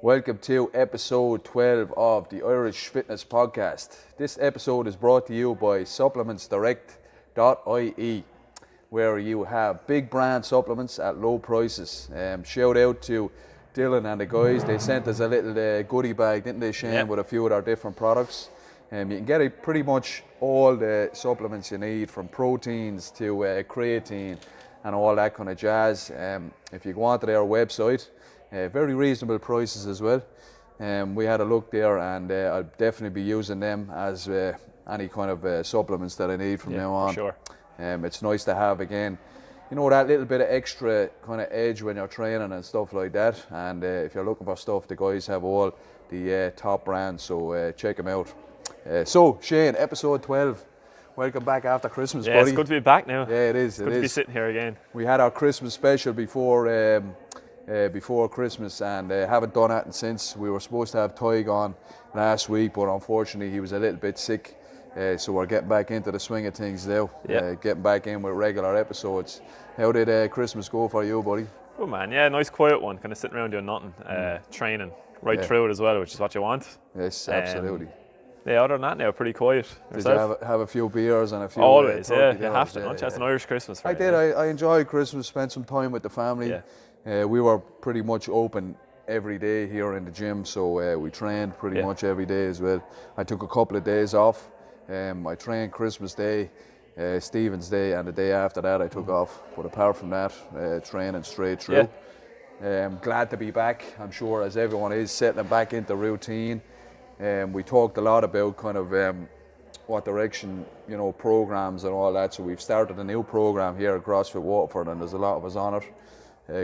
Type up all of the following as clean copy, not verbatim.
Welcome to episode 12 of the Irish Fitness Podcast. This episode is brought to you by supplementsdirect.ie, where you have big brand supplements at low prices. Shout out to Dylan and the guys. They sent us a little goodie bag, didn't they, Shane, with a few of our different products. You can get pretty much all the supplements you need, from proteins to creatine and all that kind of jazz. If you go onto their website, very reasonable prices as well. We had a look there, and I'll definitely be using them as any kind of supplements that I need from now on. Sure. It's nice to have, again, you know, that little bit of extra kind of edge when you're training and stuff like that. And if you're looking for stuff, the guys have all the top brands, so check them out. So, Shane, episode 12. Welcome back after Christmas, buddy. It's good to be back now. Yeah, it is. It's good to be sitting here again. We had our Christmas special before Christmas, and haven't done that since. We were supposed to have Tadgh on last week, but unfortunately he was a little bit sick. So we're getting back into the swing of things now. Getting back in with regular episodes. How did Christmas go for you, buddy? Oh man, yeah, nice quiet one. Kind of sitting around doing nothing, training right through it as well, which is what you want. Yes, absolutely. Yeah, other than that now, pretty quiet. Did you have a few beers and a few? Always, you have to. That's an Irish Christmas. I did. I enjoyed Christmas. Spent some time with the family. Yeah. We were pretty much open every day here in the gym, so we trained pretty much every day as well. I took a couple of days off. I trained Christmas Day, Stephen's Day, and the day after that I took off. But apart from that, training straight through. Glad to be back. I'm sure, as everyone is, settling back into routine. We talked a lot about kind of what direction, you know, programs and all that. So we've started a new program here at CrossFit Waterford, and there's a lot of us on it,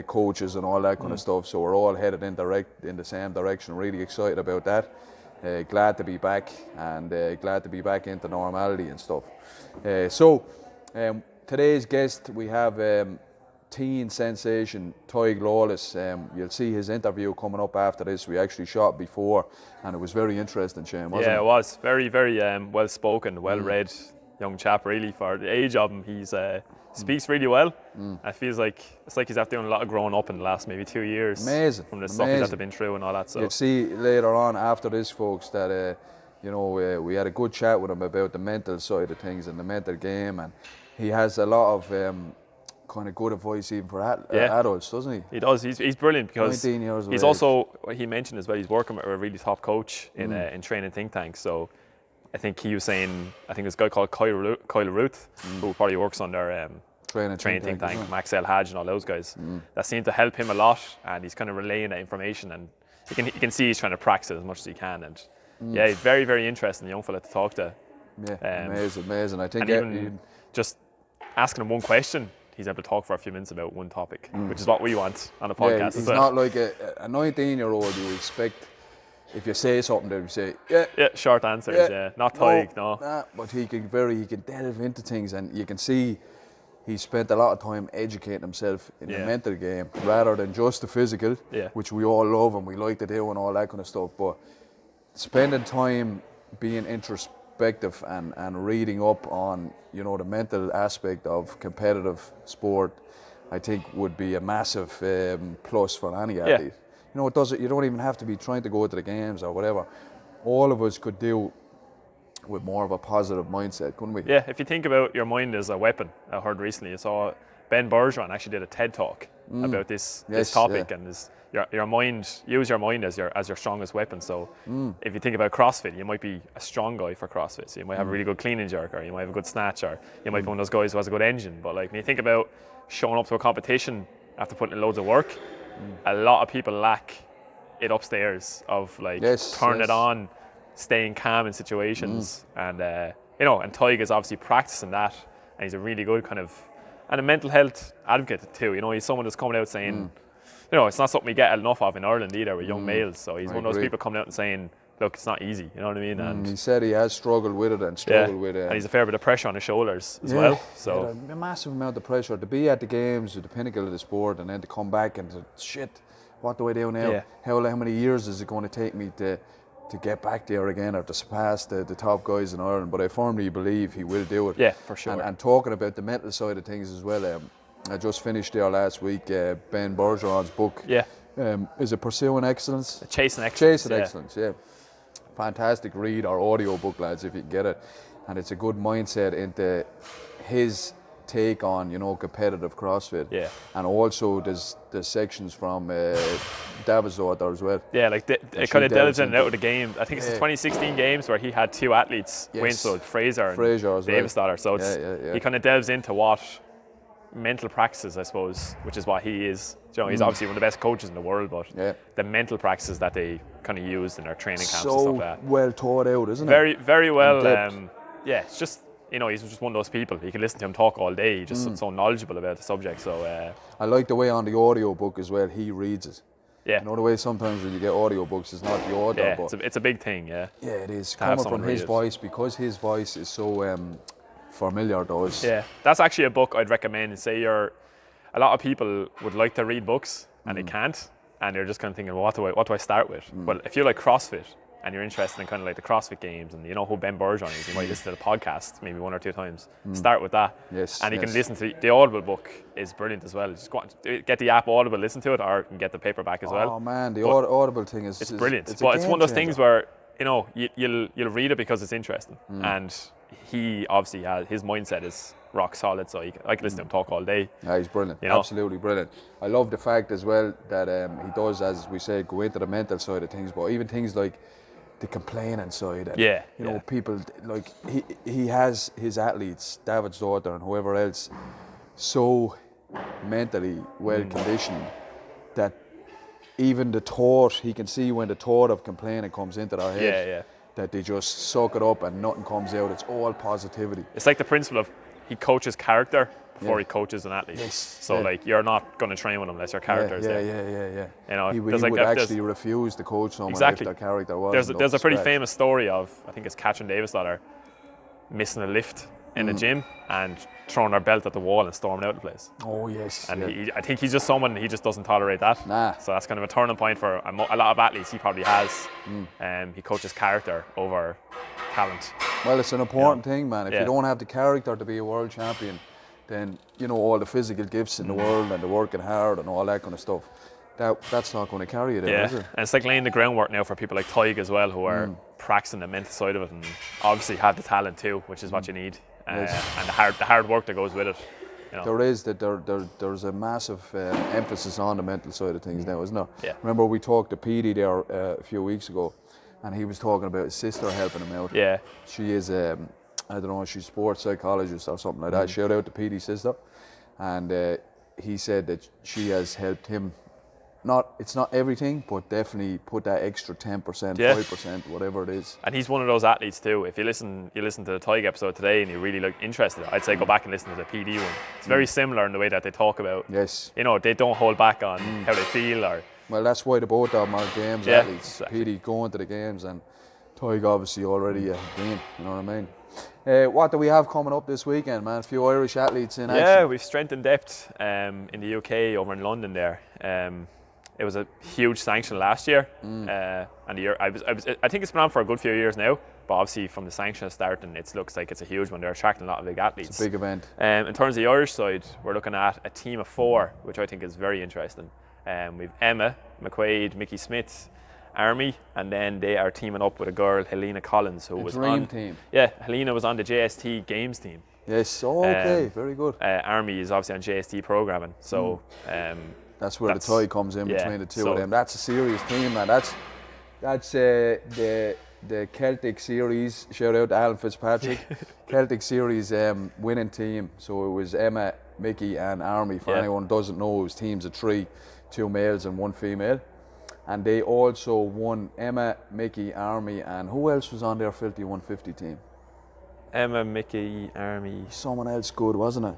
coaches and all that kind of stuff. So we're all headed in the same direction. Really excited about that. Glad to be back, and glad to be back into normality and stuff. So today's guest, we have teen sensation Tadgh Lawless. You'll see his interview coming up after this. We actually shot before, and it was very interesting, Shane, wasn't it? Yeah, it was. Very, very well spoken, well read young chap, really, for the age of him. He's speaks really well. It feels like he's after doing a lot of growing up in the last maybe 2 years. Amazing. From the stuff he's had to been through and all that. So you'll see later on after this, folks, that you know, we had a good chat with him about the mental side of things and the mental game, and he has a lot of kind of good advice even for adults, doesn't he? He does. He's brilliant, because 19 years he's also, he mentioned as well, he's working with a really top coach in training think tanks. So I think he was saying, I think there's a guy called Kyle Ruth, who probably works on their training think tank, Max El Hadj and all those guys. That seem to help him a lot, and he's kind of relaying that information, and you can see he's trying to practice it as much as he can. And yeah, he's very, very interesting young fella to talk to. Yeah, amazing. I think even just asking him one question, he's able to talk for a few minutes about one topic, which is what we want on a podcast. Yeah, he's not like a 19-year-old you expect. If you say something, they would say, yeah, short answers, not Tadgh, no. Nah, but he can delve into things, and you can see he spent a lot of time educating himself in the mental game rather than just the physical, which we all love and we like to do and all that kind of stuff. But spending time being introspective and reading up on, you know, the mental aspect of competitive sport, I think would be a massive plus for any athlete. You know, you don't even have to be trying to go to the games or whatever. All of us could do with more of a positive mindset, couldn't we? Yeah, if you think about your mind as a weapon, I heard recently, I saw Ben Bergeron actually did a TED talk about this topic, and your mind, use your mind as your strongest weapon. So if you think about CrossFit, you might be a strong guy for CrossFit. So you might have a really good clean and jerk, or you might have a good snatch, or you might be one of those guys who has a good engine. But like when you think about showing up to a competition after putting in loads of work, a lot of people lack it upstairs of like turning it on, staying calm in situations, and you know, and Tadgh is obviously practicing that, and he's a really good kind of, and a mental health advocate too. You know, he's someone that's coming out saying, you know, it's not something we get enough of in Ireland either with young males. So he's one of those people coming out and saying, look, it's not easy. You know what I mean? And he said he has struggled with it and struggled with it. And he's a fair bit of pressure on his shoulders as well. So a massive amount of pressure to be at the games, at the pinnacle of the sport, and then to come back and to, shit, what do I do now? How many years is it going to take me to get back there again, or to surpass the top guys in Ireland? But I firmly believe he will do it. Yeah, for sure. And talking about the mental side of things as well, I just finished there last week Ben Bergeron's book, Is it Pursuing Excellence? Chasing Excellence. Chasing Excellence, yeah. Fantastic read or audio book, lads, if you can get it. And it's a good mindset into his take on, competitive CrossFit. Yeah. And also there's sections from David's daughter as well. Yeah, like it kind of delves in and out of the game. I think it's the 2016 games where he had 2 athletes win, so Fraser and Davis daughter. So he kind of delves into what mental practices, I suppose, which is what he is. He's obviously one of the best coaches in the world, but the mental practices that they kind of use in their training camps and stuff like that. Well thought out, isn't it? Very, very well. It's just, he's just one of those people. You can listen to him talk all day. He's just so knowledgeable about the subject. So I like the way on the audio book as well, he reads it. Yeah. The way sometimes when you get audio books, it's not the author. Yeah, it's a big thing, yeah. Yeah, it is. Coming from his voice, because his voice is so familiar to us. Yeah, that's actually a book I'd recommend. Say a lot of people would like to read books and they can't, and they're just kind of thinking, well, what do I start with? Well, if you like CrossFit and you're interested in kind of like the CrossFit games, and you know who Ben Bergeron is, you might listen to the podcast maybe 1 or 2 times. Start with that. Yes. And you can listen to the Audible book is brilliant as well. Just go on, get the app Audible, listen to it, or you can get the paperback as well. Oh man, the Audible thing is brilliant. It's one of those things where you'll read it because it's interesting, and he obviously his mindset is rock solid, so I can listen to him talk all day. Yeah, he's brilliant. Absolutely brilliant. I love the fact as well that he does, as we say, go into the mental side of things, but even things like the complaining side. And, people, like he has his athletes, David's daughter and whoever else, so mentally well conditioned that even the thought, he can see when the thought of complaining comes into their head, that they just suck it up and nothing comes out. It's all positivity. It's like the principle of he coaches character before he coaches an athlete. Yes. So like you're not going to train with him unless your character is there. Yeah. He would actually refuse to coach someone if their character wasn't. There's a pretty famous story of, I think it's Katrin Davis daughter, missing a lift in the gym and throwing her belt at the wall and storming out the place. Oh yes. And I think he's just someone, he just doesn't tolerate that. Nah. So that's kind of a turning point for a lot of athletes. He probably has. He coaches character over talent. Well, it's an important thing, man. If you don't have the character to be a world champion, then all the physical gifts in the world and the working hard and all that kind of stuff, that's not going to carry you there, is it? And it's like laying the groundwork now for people like Tadgh as well, who are practicing the mental side of it and obviously have the talent too, which is what you need, and the hard work that goes with it. There's a massive emphasis on the mental side of things now, isn't there? Yeah. Remember we talked to Petey there a few weeks ago, and he was talking about his sister helping him out. Yeah. She is, I don't know, she's a sports psychologist or something like that. Shout out to Petey's sister. And he said that she has helped him. It's not everything, but definitely put that extra 10%, 5%, whatever it is. And he's one of those athletes too. If you listen to the Tadgh episode today and you're really interested, I'd say go back and listen to the PD one. It's very similar in the way that they talk about. Yes. They don't hold back on how they feel or. Well, that's why the both of them are games athletes. Exactly. PD going to the games and Tadgh obviously already been. You know what I mean? What do we have coming up this weekend, man? A few Irish athletes in action. Yeah, we've strength and depth in the UK over in London there. It was a huge sanction last year, and the year I think it's been on for a good few years now. But obviously, from the sanction starting, it looks like it's a huge one. They're attracting a lot of big athletes. It's a big event. In terms of the Irish side, we're looking at a team of 4, which I think is very interesting. We've Emma McQuaid, Mickey Smith, Army, and then they are teaming up with a girl, Helena Collins, who was on. Team. Yeah, Helena was on the JST Games team. Yes. Oh, okay. Very good. Army is obviously on JST programming, so. That's where the tie comes in between the two of them. That's a serious team, man. That's the Celtic Series. Shout out to Alan Fitzpatrick. Celtic Series winning team. So it was Emma, Mickey, and Army. For anyone who doesn't know, it was teams of 3, 2 males and 1 female. And they also won Emma, Mickey, Army, and who else was on their Filthy 150 team? Emma, Mickey, Army. Someone else good, wasn't it?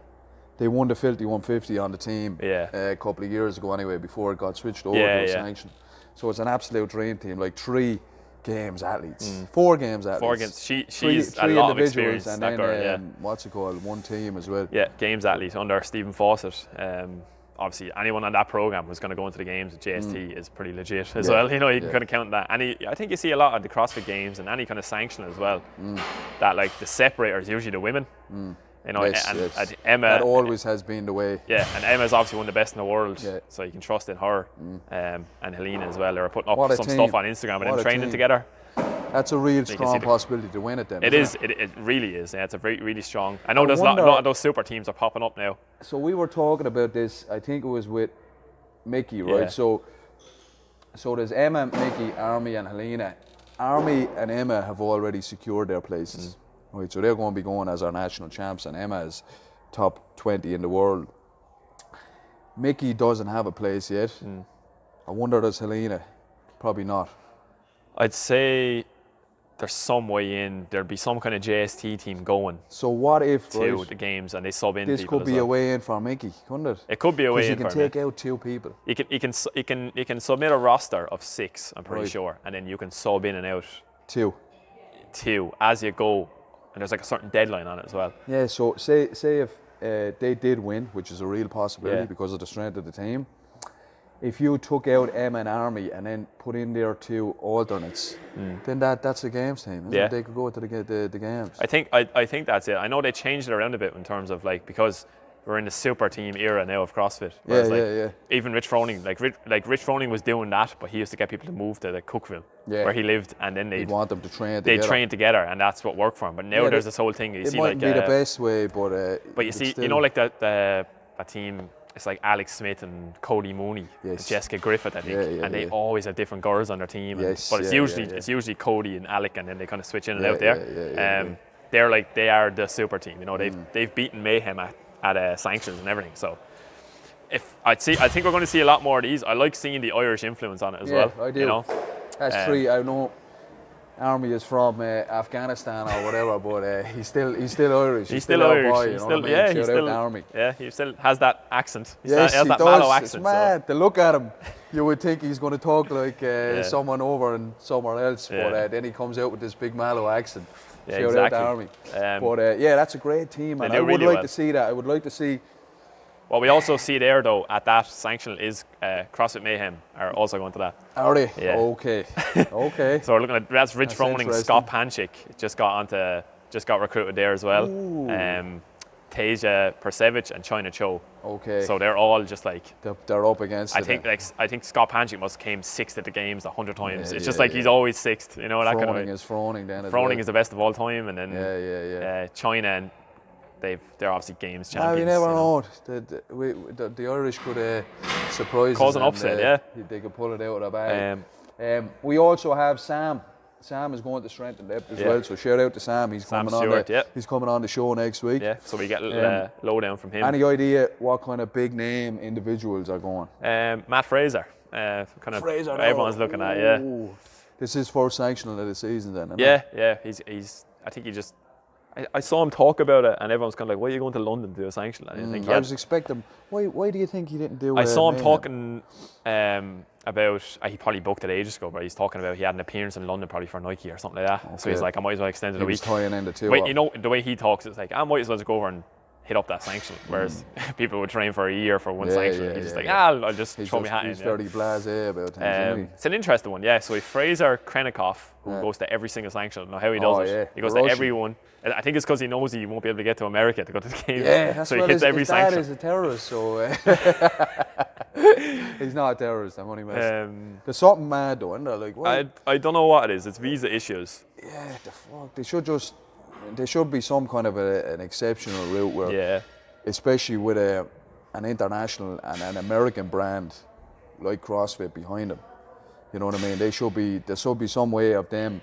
They won the Filthy 150 on the team a couple of years ago anyway, before it got switched over to a sanction. So it's an absolute dream team, like 3 games athletes, 4 games athletes. 4 games. She's three a lot of experience. And that then, girl, what's it called, 1 team as well. Yeah, games athlete under Stephen Fawcett. Obviously, anyone on that program who's going to go into the games at JST is pretty legit as well. You can kind of count that. And I think you see a lot of the CrossFit games and any kind of sanction as well. That like the separator is usually the women. You know, Yes, and yes. Emma. That always has been the way. Yeah, and Emma's obviously one of the best in the world, Yeah. so you can trust in her. And Helena as well. They were putting up What a some team. stuff on Instagram with them training team. together. That's a real can see strong the- possibility to win it then. It isn't is. It really is. Yeah, it's a very really strong. I know there's a wonder- lot of those super teams are popping up now. So we were talking about this, I think it was with Mickey, right? Yeah. So there's Emma, Mickey, Army and Helena. Army and Emma have already secured their places. Right, so they're going to be going as our national champs, and Emma is top 20 in the world. Mickey doesn't have a place yet. I wonder does Helena? Probably not. I'd say there's some way in. There'd be some kind of JST team going So what if to the games and they sub in this people could as be well. a way in for Mickey, couldn't it? It could be a way in Because for you him. can take out 2 people. You can submit a roster of 6, I'm pretty Right. sure, and then you can sub in and out 2. 2 as you go, and there's like a certain deadline on it as well. Yeah, so say if they did win, which is a real possibility Yeah. because of the strength of the team, if you took out M and Army and then put in their 2 alternates, then that's a games team. Isn't Yeah. it? They could go to the games. I think that's it. I know they changed it around a bit in terms of like because we're in the super team era now of CrossFit. Whereas Yeah. Even Rich Froning, like Rich Froning was doing that, but he used to get people to move to like Cookville, Yeah. where he lived, and then You'd want them to train they together. train together, and that's what worked for him. But now Yeah, there's this whole thing. You It see mightn't like be the best way, but you see, you know, like a team. It's like Alex Smith and Cody Mooney, Yes. and Jessica Griffith, I think, Yeah, and they yeah. always have different girls on their team. Yes, but it's yeah, usually yeah. it's usually Cody and Alec, and then they kind of switch in and Yeah, out there. yeah. They are the super team. You know, they've beaten Mayhem at sanctions and everything. So I think we're going to see a lot more of these. I like seeing the Irish influence on it as well. I do. You know, That's 3. I know Army is from Afghanistan or whatever, but he's still Irish. he's still our Irish. boy, He's you know still what I mean? he's Shout out still to Army. Yeah, he still has that accent. He Yes, has he that does. Mallow It's accent. mad. To look at him, you would think he's going to talk like someone over and somewhere else, Yeah. but then he comes out with this big Mallow accent. Yeah, Shout exactly. out to Army. But that's a great team, and do I would really like well. to see that. I would like to see. What we also see there, though, at that sanction is CrossFit Mayhem are also going to that. Are they? Yeah. Okay. Okay. So we're looking at that's Rich That's Froning, interesting. Scott Panchik just got recruited there as well. Ooh. Tasia Persevich and China Cho. Okay. So they're all just like they're up against I it. think Scott Panchik must have came 6th at the games 100 times. Yeah, it's just yeah, like he's always 6th, you know, that kind of Froning way. is Froning then. as Froning well. is the best of all time, and then Yeah. China, and they're obviously games Ah, champions. you never you know. know. The Irish could surprise Cause us an and, upset, yeah. They could pull it out of the bag. Um, We also have Sam. Sam is going to strength and depth as Yeah. well. So shout out to Sam. He's Sam coming Stewart, on. He's coming on the show next week. Yeah, so we get a lowdown from him. Any idea what kind of big name individuals are going? Matt Fraser, kind of Fraser, no. everyone's looking at, yeah. Ooh. This is first sanctional of the season then. Isn't Yeah, it? yeah. He's. I think he just. I saw him talk about it, and everyone's kind of like, "Why are you going to London to do a sanction?" And I think, I was expecting. Why do you think he didn't do? I saw him Mayhem? talking about. He probably booked it ages ago, but he's talking about he had an appearance in London probably for Nike or something like that. So he's Okay. like, I might as well extend it He a was week. tying in the 2. Wait, you know the way he talks, it's like I might as well just go over and hit up that sanction. Whereas people would train for a year for one sanction. He's just like, I'll just throw my hat in. He's yeah. very blasé about things, isn't he? It's an interesting one, yeah. So if Fraser Krenikoff, who goes to every single sanction, I don't know how he does it. yeah. He goes Russian. to everyone. I think it's because he knows he won't be able to get to America to go to the game. Yeah, that's so he what hits every his dad sanction. is a terrorist, so he's not a terrorist. I'm only messing. There's something mad though, isn't there? Like, what? I don't know what it is. It's visa issues. Yeah, the fuck. There should be some kind of an exceptional route where, Yeah. especially with an international and an American brand like CrossFit behind them. You know what I mean? There should be some way of them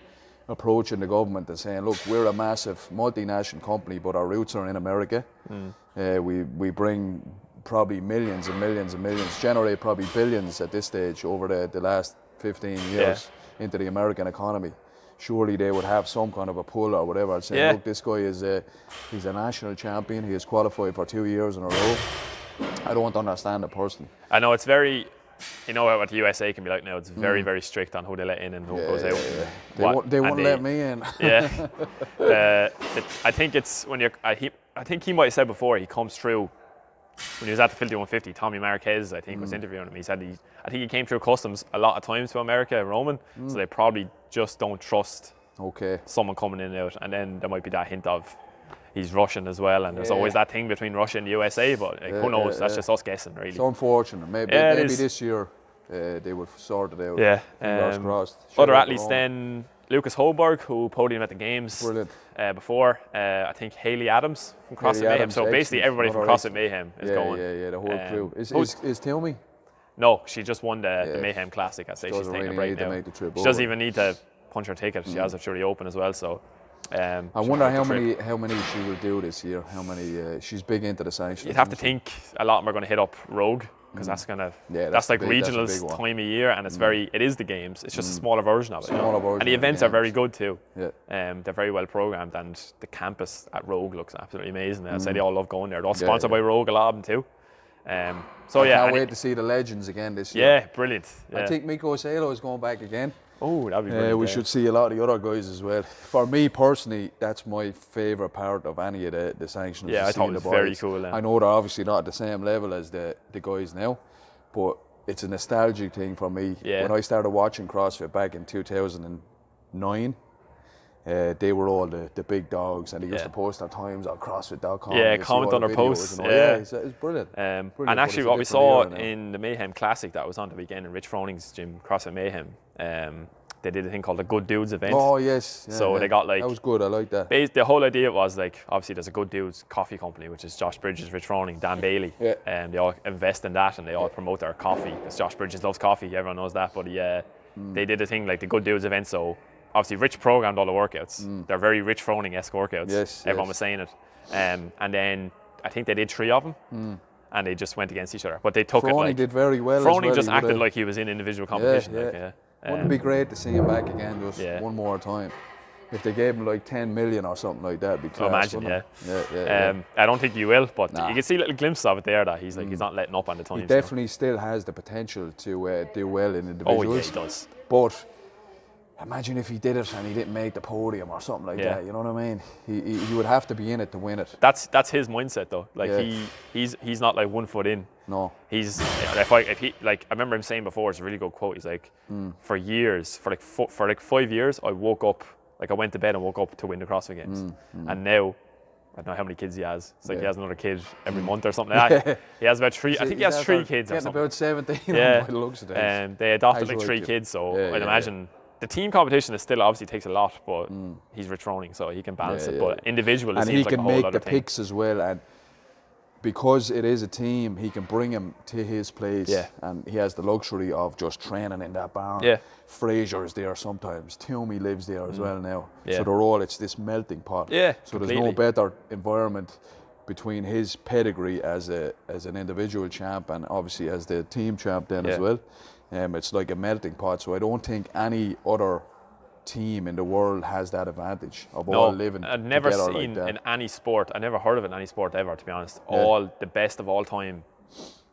approaching the government and saying, look, we're a massive multinational company, but our roots are in America. We bring probably millions and millions and millions, generate probably billions at this stage over the last 15 years into the American economy. Surely they would have some kind of a pull or whatever, saying, look, this guy he's a national champion, he has qualified for 2 years in a row. I don't understand it personally. I know it's very, you know what the USA can be like now. It's very, very strict on who they let in and who goes out. They won't let me in. Yeah. I think it's when you're. I think he might have said before he comes through when he was at the Filthy 150. Tommy Marquez, I think, was interviewing him. He said I think he came through customs a lot of times to America, Roman. So they probably just don't trust Okay. someone coming in and out. And then there might be that hint of, he's Russian as well, and there's always that thing between Russia and the USA. But like, who knows? That's just us guessing, really. It's unfortunate. Maybe this year they will sort it out. Yeah. Fingers crossed. Other athletes then. Lucas Holberg, who podiumed at the games before. I think Hayley Adams from CrossFit Mayhem. So basically everybody from CrossFit Mayhem is going. Yeah, the whole crew. Is Tilmy? No, she just won the Mayhem Classic. I'd say she's taking a break now. Make the trip she doesn't even need to punch her ticket. She has it through the Open as well. So I wonder how many she will do this year. How many? She's big into the sanctions. You'd have to think a lot of them are going to hit up Rogue. Because that's that's like regionals time of year, and it is the games. It's just a smaller version of it. And the events are very good too. Yeah. They're very well programmed, and the campus at Rogue looks absolutely amazing. I say they all love going there. They're all sponsored by Rogue, a lot of them too. I can't wait to see the legends again this year. Yeah, brilliant. Yeah. I think Miko Salo is going back again. Oh, that'd be brilliant. We should see a lot of the other guys as well. For me personally, that's my favourite part of any of the sanctions. Yeah, I thought it was very cool. I know they're obviously not at the same level as the guys now, but it's a nostalgic thing for me. Yeah. When I started watching CrossFit back in 2009, they were all the big dogs, and they used to post their times on CrossFit.com. Yeah, comment on their posts. It's brilliant. And actually, what we saw in the Mayhem Classic that was on the weekend in Rich Frowning's gym, CrossFit Mayhem, they did a thing called the Good Dudes event. Oh yes. So they got like, that was good. I like that. The whole idea was like, obviously there's a Good Dudes coffee company, which is Josh Bridges, Rich Froning, Dan Bailey, and they all invest in that, and they all promote their coffee because Josh Bridges loves coffee. Everyone knows that. But they did a thing like the Good Dudes event. So obviously Rich programmed all the workouts. They're very Rich Froning-esque workouts. Yes. Everyone was saying it. And then I think they did 3 of them. And they just went against each other. But they took Froning it like, did very well. Froning just acted like he was in individual competition. Wouldn't it be great to see him back again just one more time? If they gave him like 10 million or something like that, it'd be class. Imagine, I don't think you will, but you can see little glimpses of it there that he's like he's not letting up on the times. He definitely still has the potential to do well in individuals. Oh yeah, he does. But imagine if he did it and he didn't make the podium or something like that. You know what I mean? He would have to be in it to win it. That's his mindset though. Like he's not like 1 foot in. No. He's if he like I remember him saying before, it's a really good quote. He's like, for years, for like 5 years, I woke up, like I went to bed and woke up to win the CrossFit Games. And now, I don't know how many kids he has. It's like he has another kid every month or something like that. He has about 3, I think he has 3 kids or something. About 17 by the looks of it. And they adopted like 3 kids, so I'd imagine the team competition is still obviously takes a lot, but he's Rich Froning, so he can balance it. But individual, it seems like a whole other thing. And he can make the picks as well, and because it is a team, he can bring him to his place, and he has the luxury of just training in that barn. Fraser's there sometimes. Toomey lives there as well now. So they're all, it's this melting pot. So there's no better environment between his pedigree as an individual champ and obviously as the team champ then as well. It's like a melting pot. So I don't think any other team in the world has that advantage of all living together. I've never seen like in any sport, I never heard of it in any sport ever, to be honest. All the best of all time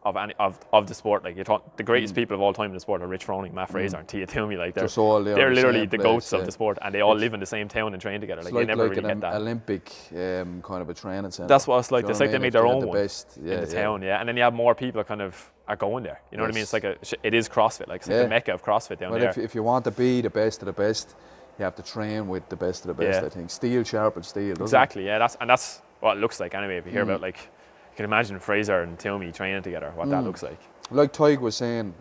of the sport. Like the greatest people of all time in the sport are Rich Froning, Matt Fraser, and Tia Toomey. Like they're literally the goats of the sport, and they all live in the same town and train together. Like they never really get that. Olympic kind of a training centre. That's what it's like. It's like they made their own one in the town, and then you have more people kind of are going there. You know what I mean? It's like it is CrossFit. Like it's like the mecca of CrossFit down there. If you want to be the best of the best, you have to train with the best of the best. I think steel sharpens steel. Exactly. Yeah. That's what it looks like anyway. If you hear about like, you can imagine Fraser and Toomey training together. What that looks like. Like Tadgh was saying,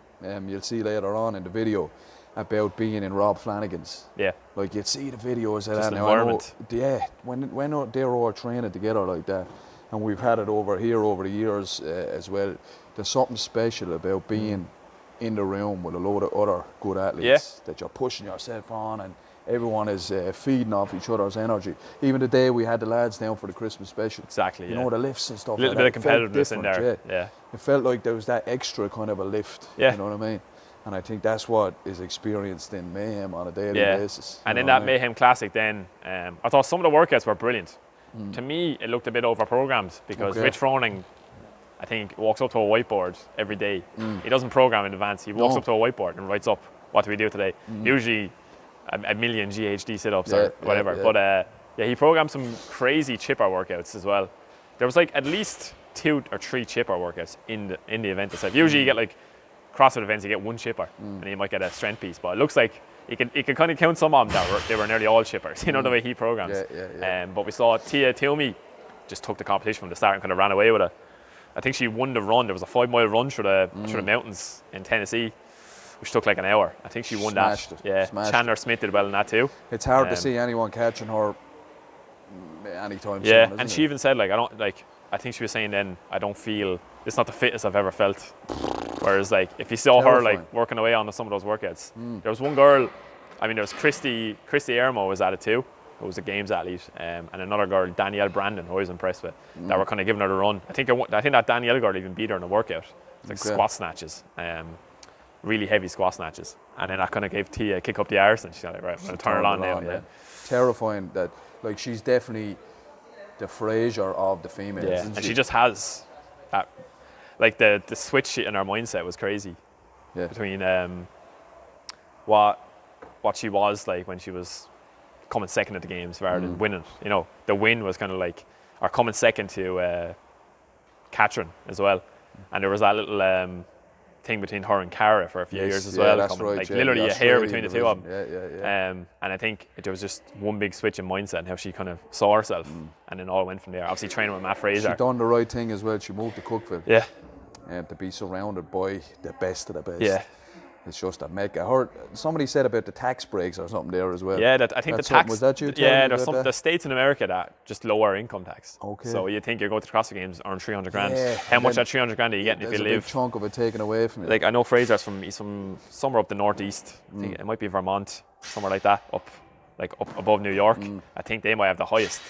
you'll see later on in the video about being in Rob Flanagan's. Yeah. Like you'd see the videos of just that. Environment. When they're all training together like that, and we've had it over here over the years as well. There's something special about being in the room with a load of other good athletes that you're pushing yourself on, and everyone is feeding off each other's energy. Even the day we had the lads down for the Christmas special. Exactly. You know, the lifts and stuff. A little bit of competitiveness in there. Yeah. It felt like there was that extra kind of a lift. Yeah. You know what I mean? And I think that's what is experienced in Mayhem on a daily basis. And in that Mayhem Classic then, I thought some of the workouts were brilliant. To me, it looked a bit over-programmed because Rich Froning, I think, walks up to a whiteboard every day. He doesn't program in advance. He walks up to a whiteboard and writes up, what do we do today? Usually a million GHD sit-ups or whatever. But he programmed some crazy chipper workouts as well. There was like at least 2 or 3 chipper workouts in the event itself. Usually you get like CrossFit events, you get 1 chipper and you might get a strength piece. But it looks like you can kind of count some of them that they were nearly all chippers. You know the way he programs. But we saw Tia Toomey just took the competition from the start and kind of ran away with it. I think she won the run. There was a 5-mile run through the mountains in Tennessee, which took like an hour. I think she won Smashed that. it. Yeah, Smashed Chandler Smith did well in that too. It's hard to see anyone catching her anytime Yeah, soon, and she even said like I think she was saying then I don't feel it's not the fittest I've ever felt. Whereas like if you saw her like working away on some of those workouts, there was one girl. I mean, there was Christy Ermo was at it too, who was a games athlete, and another girl, Danielle Brandon, who I was impressed with, that were kind of giving her the run. I think that Danielle girl even beat her in a workout. It's like squat snatches, really heavy squat snatches, and then that kind of gave Tia a kick up the arse, and she's like, right, I'm gonna turn it on now. Yeah. Terrifying that, like, she's definitely the Fraser of the females. Yeah, and she just has that, like the switch in her mindset was crazy. Yeah. Between what she was like when she was coming second at the games rather than winning. You know, the win was kind of like, or coming second to Catherine as well. And there was that little thing between her and Cara for a few years as well. That's coming, right, like literally a hair between the two of them. Yeah. And I think there was just one big switch in mindset and how she kind of saw herself, and then all went from there. Obviously training with Matt Fraser. She done the right thing as well. She moved to Cookville. Yeah. And to be surrounded by the best of the best. Yeah. It's just a mecca. I heard somebody said about the tax breaks or something there as well. Yeah, I think the tax. Was that you? Yeah, there's some the states in America that just lower income tax. Okay. So you think you're going to the CrossFit Games, earn 300 grand. Yeah, how much that 300 grand are you getting if you live? There's a big chunk of it taken away from you. Like I know Fraser's he's from somewhere up the northeast. I think it might be Vermont, somewhere like that, up above New York. I think they might have the highest.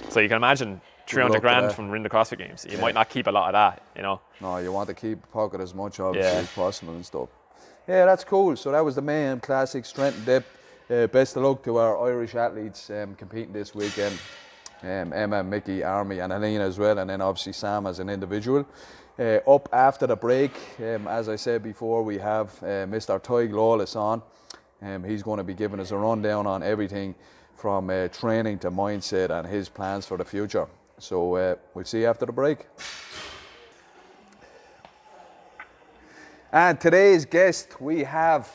So you can imagine 300 grand from winning the CrossFit Games. You might not keep a lot of that, you know. No, you want to keep pocket as much obviously as possible and stuff. Yeah, that's cool. So that was the Mayhem Classic Strength and Depth. Best of luck to our Irish athletes competing this weekend. Emma, Mickey, Army and Helena as well, and then obviously Sam as an individual. Up after the break, as I said before, we have Mr. Tadgh Lawless on. He's going to be giving us a rundown on everything from training to mindset and his plans for the future. So we'll see you after the break. And today's guest, we have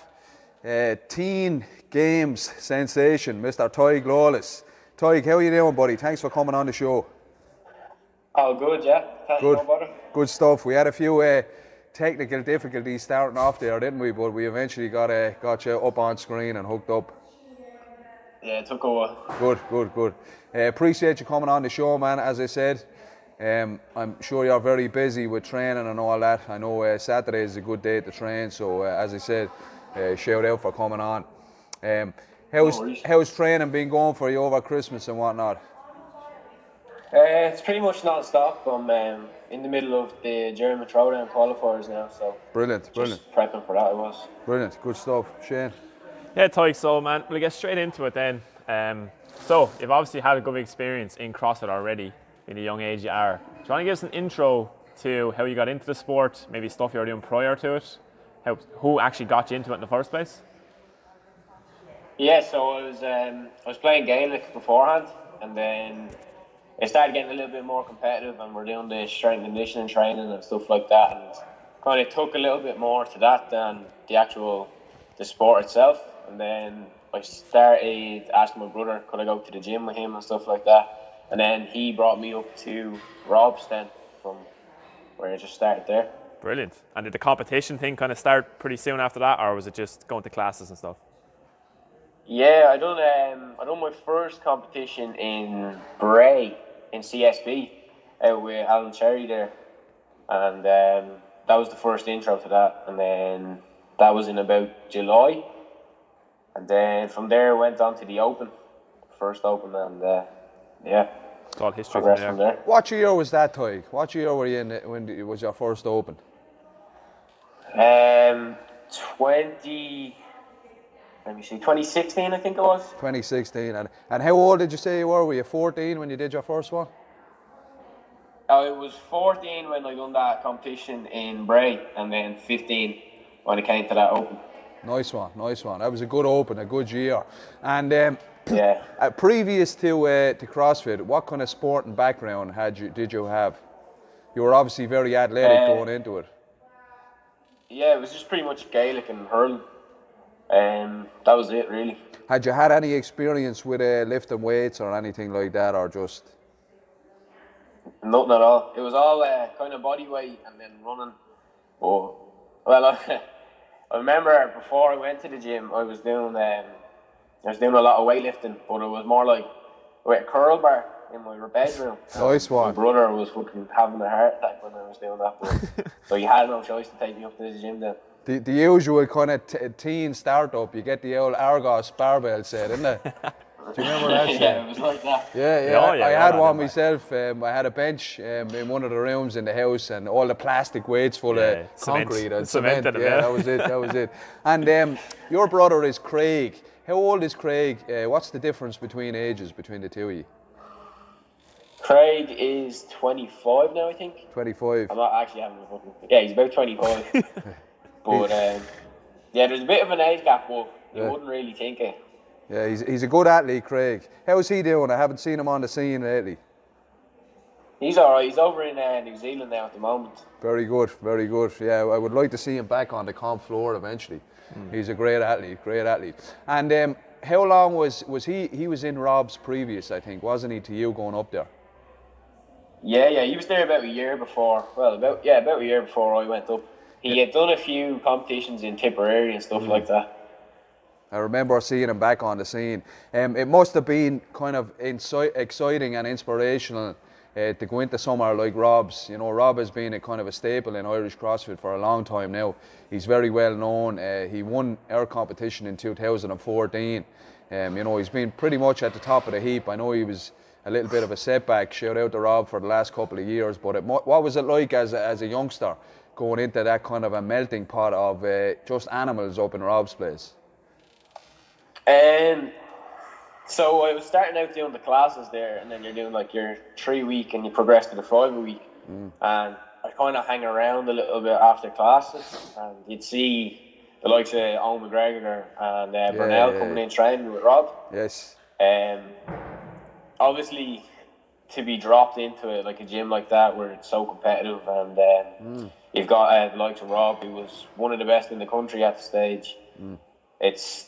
Teen Games sensation, Mr. Tadgh Lawless. Tadgh, how are you doing, buddy? Thanks for coming on the show. Oh, good, yeah. Thanks, good. No bother. Good stuff. We had a few technical difficulties starting off there, didn't we? But we eventually got you up on screen and hooked up. Yeah, it took a while. Good. Appreciate you coming on the show, man. As I said, I'm sure you're very busy with training and all that. I know Saturday is a good day to train, so as I said, shout out for coming on. How's training been going for you over Christmas and whatnot? It's pretty much non-stop. I'm in the middle of the German Throwdown qualifiers now, so brilliant. Just prepping for that. I was brilliant. Good stuff, Shane. Yeah, Tadgh. So man, we'll get straight into it then. So you've obviously had a good experience in CrossFit already. In a young age you are. Do you want to give us an intro to how you got into the sport, maybe stuff you were doing prior to it, who actually got you into it in the first place? Yeah, so I was playing Gaelic beforehand, and then I started getting a little bit more competitive, and we're doing the strength and conditioning training and stuff like that, and kind of took a little bit more to that than the sport itself. And then I started asking my brother, could I go to the gym with him and stuff like that. And then he brought me up to Rob's then, from where I just started there. Brilliant. And did the competition thing kind of start pretty soon after that, or was it just going to classes and stuff? Yeah, I done my first competition in Bray in CSB out with Alan Cherry there, and that was the first intro to that. And then that was in about July, and then from there went on to the first Open, and yeah. It's all history from there. What year was that, Tadgh? What year were you in when it was your first Open? 2016, I think it was. 2016. And how old did you say you were? Were you 14 when you did your first one? Oh, it was 14 when I done that competition in Bray, and then 15 when it came to that Open. Nice one. That was a good Open, a good year. And yeah. Previous to CrossFit, what kind of sport and background did you have? You were obviously very athletic going into it. Yeah, it was just pretty much Gaelic and hurling. That was it, really. Had you had any experience with lifting weights or anything like that, or just? Nothing at all. It was all kind of body weight and then running. But I remember before I went to the gym, I was doing a lot of weightlifting, but it was more like with a curl bar in my bedroom. Nice one. My brother was fucking having a heart attack when I was doing that, but so he had no choice to take me up to the gym then. The usual kind of teen startup, you get the old Argos barbell set, isn't it? Do you remember that set? Yeah, it was like that. I had one myself. I had a bench in one of the rooms in the house, and all the plastic weights full of concrete and cement. Yeah, that was it. And your brother is Craig. How old is Craig? What's the difference between ages between the two of you? Craig is 25 now, I think. 25. I'm not actually having a fucking... Yeah, he's about 25. But, there's a bit of an age gap, but you wouldn't really think it. Yeah, he's a good athlete, Craig. How's he doing? I haven't seen him on the scene lately. He's all right. He's over in New Zealand now at the moment. Very good, very good. Yeah, I would like to see him back on the comp floor eventually. He's a great athlete. And how long was he? He was in Rob's previous, I think, wasn't he, to you going up there? Yeah. He was there about a year before. Well, about a year before I went up. He had done a few competitions in Tipperary and stuff like that. I remember seeing him back on the scene. It must have been kind of exciting and inspirational to go into somewhere like Rob's. You know, Rob has been a kind of a staple in Irish CrossFit for a long time now. He's very well known. He won our competition in 2014. You know, he's been pretty much at the top of the heap. I know he was a little bit of a setback. Shout out to Rob for the last couple of years. But what was it like as a youngster going into that kind of a melting pot of just animals up in Rob's place? So I was starting out doing the classes there, and then you're doing like your 3-week and you progress to the 5-a-week. And I kind of hang around a little bit after classes, and you'd see the likes of Owen McGregor and Bernal coming in training with Rob. Yes. Obviously, to be dropped into it like a gym like that where it's so competitive, and you've got the likes of Rob, who was one of the best in the country at the stage. It's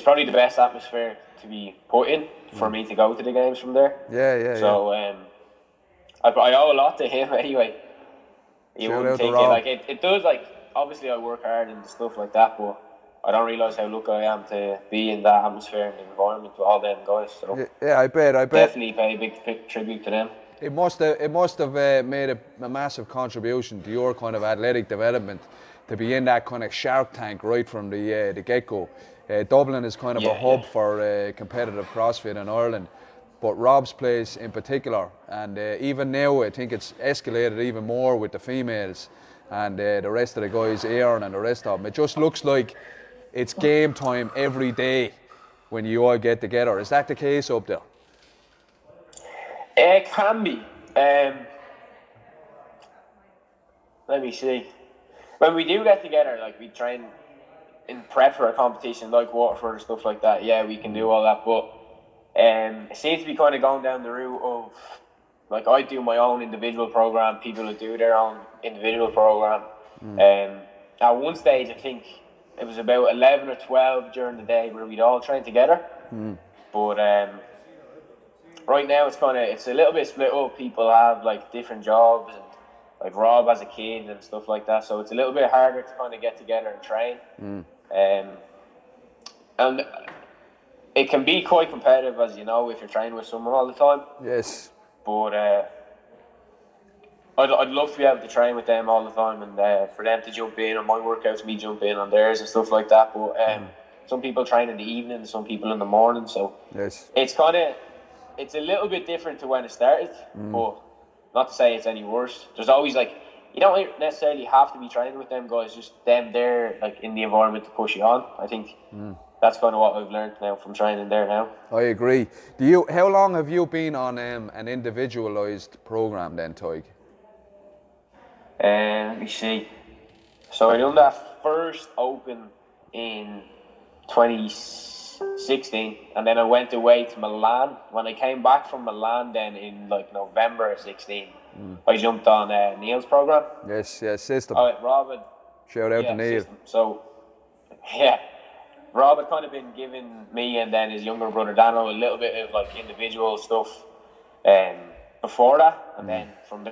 probably the best atmosphere to be put in for me to go to the games from there. So I owe a lot to him anyway. You wouldn't think it. Like it does. Like obviously I work hard and stuff like that, but I don't realise how lucky I am to be in that atmosphere and environment with all them guys. So I bet. Definitely pay a big tribute to them. It must have made a massive contribution to your kind of athletic development to be in that kind of Shark Tank right from the get-go. Dublin is kind of a hub for competitive CrossFit in Ireland, but Rob's place in particular, and even now I think it's escalated even more with the females and the rest of the guys, Aaron and the rest of them. It just looks like it's game time every day when you all get together. Is that the case up there? It can be. Let me see. When we do get together, like we train in prep for a competition like Waterford and stuff like that, we can do all that, but it seems to be kind of going down the route of, like, I do my own individual program, people will do their own individual program. At one stage, I think it was about 11 or 12 during the day where we'd all train together, but right now it's a little bit split up. People have like different jobs, and like Rob as a kid and stuff like that, so it's a little bit harder to kind of get together and train. And it can be quite competitive, as you know, if you're training with someone all the time. Yes. But I'd love to be able to train with them all the time, and for them to jump in on my workouts, me jump in on theirs and stuff like that. But some people train in the evening, some people in the morning, so it's a little bit different to when it started, but not to say it's any worse. There's always like, you don't necessarily have to be training with them guys, just them there like in the environment to push you on. I think that's kind of what I've learned now from training there now. I agree. How long have you been on an individualised program then, Tadgh? Let me see. So I done that first open in 2016, and then I went away to Milan. When I came back from Milan then in like November 16, I jumped on Neil's program. Yes, system. Rob had, shout out to Neil. System. So Rob had kind of been giving me and then his younger brother Dano a little bit of like individual stuff, before that, and then from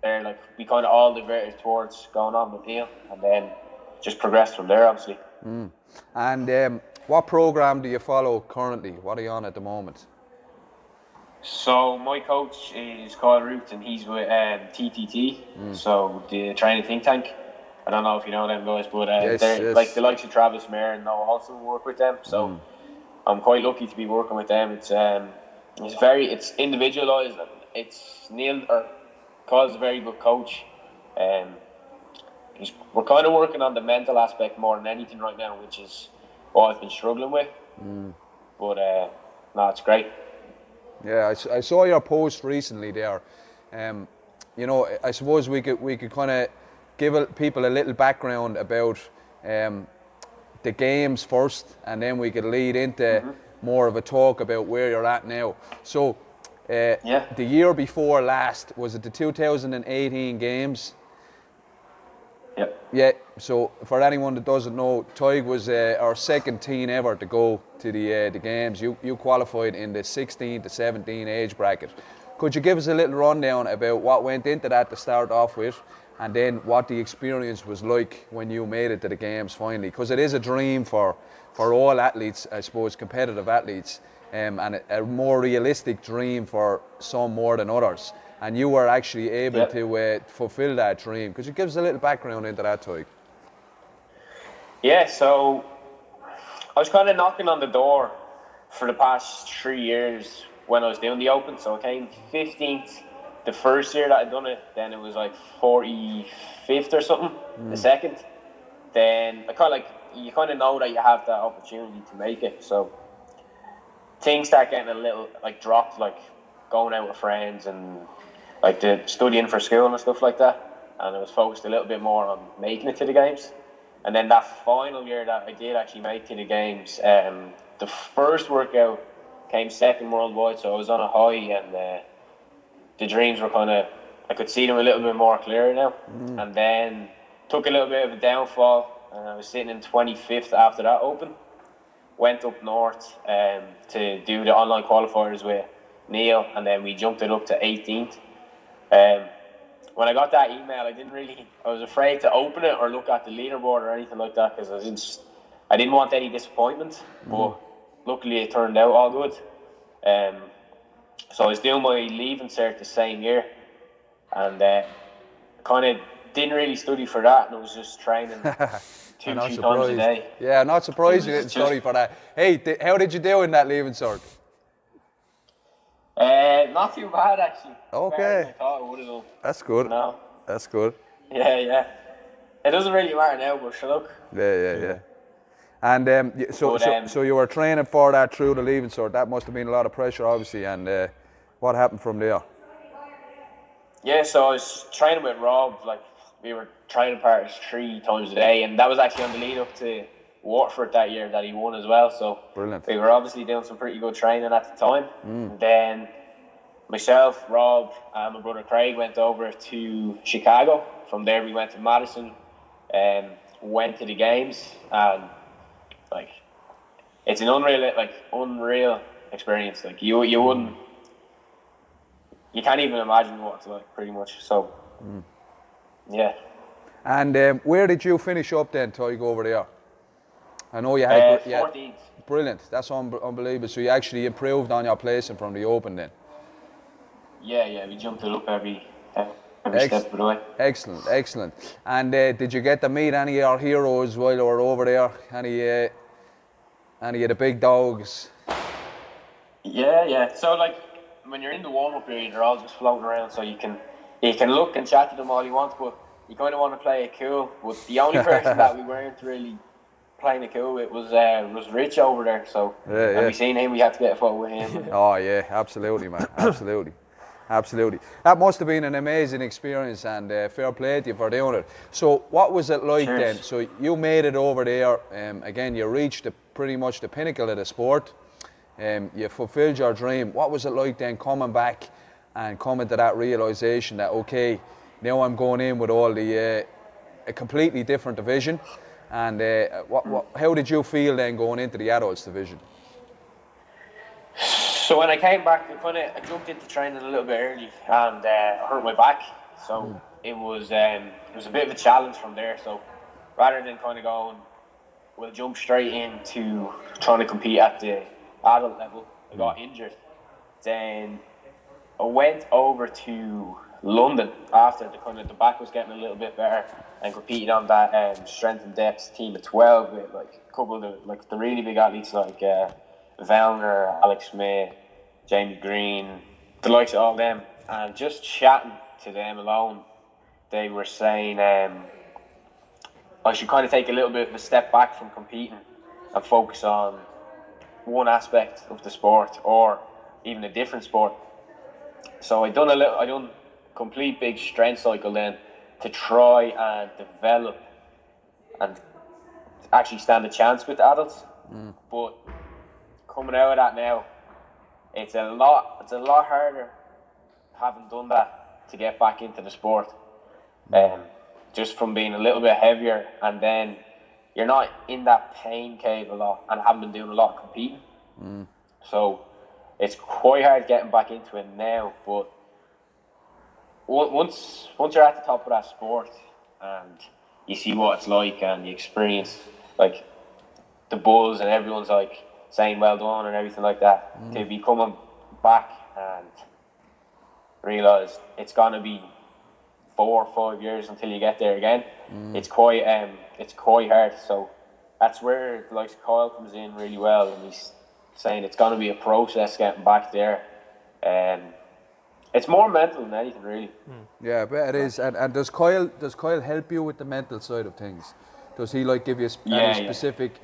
there, like we kind of all diverted towards going on with Neil, and then just progressed from there, obviously. And what program do you follow currently? What are you on at the moment? So my coach is Kyle Root, and he's with TTT, so the training think tank. I don't know if you know them guys, but they're like the likes of Travis Mayer, and I also work with them. So I'm quite lucky to be working with them. It's individualised. It's Neil or Kyle's a very good coach. We're kind of working on the mental aspect more than anything right now, which is what I've been struggling with. But no, it's great. Yeah, I saw your post recently there. You know, I suppose we could kind of give people a little background about the games first, and then we could lead into more of a talk about where you're at now. So, the year before last, was it the 2018 games? Yep. Yeah, so for anyone that doesn't know, Tadgh was our second team ever to go to the games. You qualified in the 16 to 17 age bracket. Could you give us a little rundown about what went into that to start off with, and then what the experience was like when you made it to the games finally? Because it is a dream for all athletes, I suppose, competitive athletes, and a more realistic dream for some more than others. And you were actually able to fulfill that dream. Could you give us a little background into that, Tadgh? Yeah, so I was kind of knocking on the door for the past 3 years when I was doing the Open. So I came 15th the first year that I'd done it. Then it was like 45th or something the second. Then you kind of know that you have that opportunity to make it. So things start getting a little like dropped, like going out with friends and like the studying for school and stuff like that. And I was focused a little bit more on making it to the games. And then that final year that I did actually make to the games, the first workout came second worldwide, so I was on a high, and the dreams were I could see them a little bit more clearer now. And then took a little bit of a downfall, and I was sitting in 25th after that Open. Went up north to do the online qualifiers with Neil, and then we jumped it up to 18th. When I got that email, I was afraid to open it or look at the leaderboard or anything like that, because I didn't want any disappointment. But luckily it turned out all good. So I was doing my leaving cert the same year, and kind of didn't really study for that, and I was just training 2-3 times a day. Yeah, I'm not surprised you didn't study for that. Hey, how did you do in that leaving cert? Not too bad, actually. Okay. Better than I thought I would have done. That's good. No. That's good. Yeah. It doesn't really matter now, but sure, look. Yeah. And so you were training for that through the leaving cert. That must have been a lot of pressure, obviously. And what happened from there? Yeah, so I was training with Rob. Like, we were training partners 3 times a day, and that was actually on the lead up to Waterford that year that he won as well. So brilliant. We were obviously doing some pretty good training at the time. And then myself, Rob, and my brother Craig went over to Chicago. From there, we went to Madison and went to the games. And like, it's an unreal experience. Like you can't even imagine what it's like, pretty much. So, yeah. And where did you finish up then, Tadgh, over there? I know you had 14th. Brilliant. That's unbelievable. So you actually improved on your placing from the Open then. Yeah, we jumped it up every step of the way. Excellent. And did you get to meet any of our heroes while you were over there? Any of the big dogs? Yeah. So like, when you're in the warm-up period, they're all just floating around, so you can look and chat to them all you want, but you kind of want to play it cool. But the only person that we weren't really playing it cool with was Rich over there. So when we seen him, we had to get a photo with him. Oh yeah, absolutely, man, absolutely. That must have been an amazing experience, and fair play to you for doing it. So what was it like then? So you made it over there. Again, you reached pretty much the pinnacle of the sport. You fulfilled your dream. What was it like then coming back and coming to that realization that, okay, now I'm going in with all a completely different division? And how did you feel then going into the adults division? So when I came back, I jumped into training a little bit early and I hurt my back. So it was a bit of a challenge from there. So rather than kind of going, we'll jump straight into trying to compete at the adult level, I got injured. Then I went over to London after the back was getting a little bit better and competed on that strength and depth team of 12 with like a couple of the really big athletes like Vellner, Alex Smith, Jamie Green, the likes of all them. And just chatting to them alone, they were saying I should kind of take a little bit of a step back from competing and focus on one aspect of the sport or even a different sport. So I done complete big strength cycle then to try and develop and actually stand a chance with the adults. But coming out of that now, it's a lot harder having done that to get back into the sport. Just from being a little bit heavier, and then you're not in that pain cave a lot and haven't been doing a lot of competing. So it's quite hard getting back into it now, but once you're at the top of that sport and you see what it's like and you experience like the buzz and everyone's like saying well done and everything like that, to be coming back and realise it's gonna be 4 or 5 years until you get there again. It's quite hard. So that's where like Kyle comes in really well, and he's saying it's gonna be a process getting back there. It's more mental than anything, really. Yeah, I bet it is. And does Kyle help you with the mental side of things? Does he like give you any specific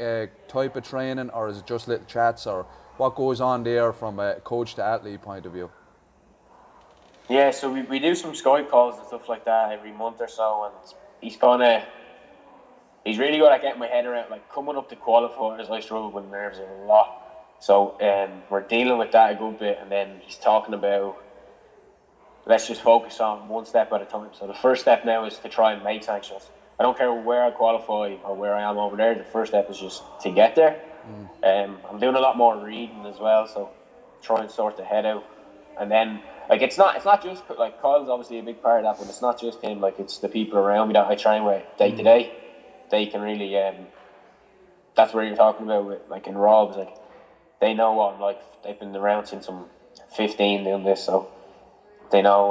type of training, or is it just little chats, or what goes on there from a coach to athlete point of view? Yeah, so we do some Skype calls and stuff like that every month or so, and he's really good at getting my head around, like coming up to qualifiers. I struggle with nerves a lot, so we're dealing with that a good bit, and then he's talking about let's just focus on one step at a time. So the first step now is to try and make sanctions. I don't care where I qualify or where I am over there. The first step is just to get there. I'm doing a lot more reading as well, so try and sort the head out, and then. Like it's not just like Kyle's obviously a big part of that, but it's not just him. Like it's the people around me that I train with day to day. They can really that's where you're talking about with like in Rob's, like they know what I'm like. They've been around since I'm 15 doing this, so they know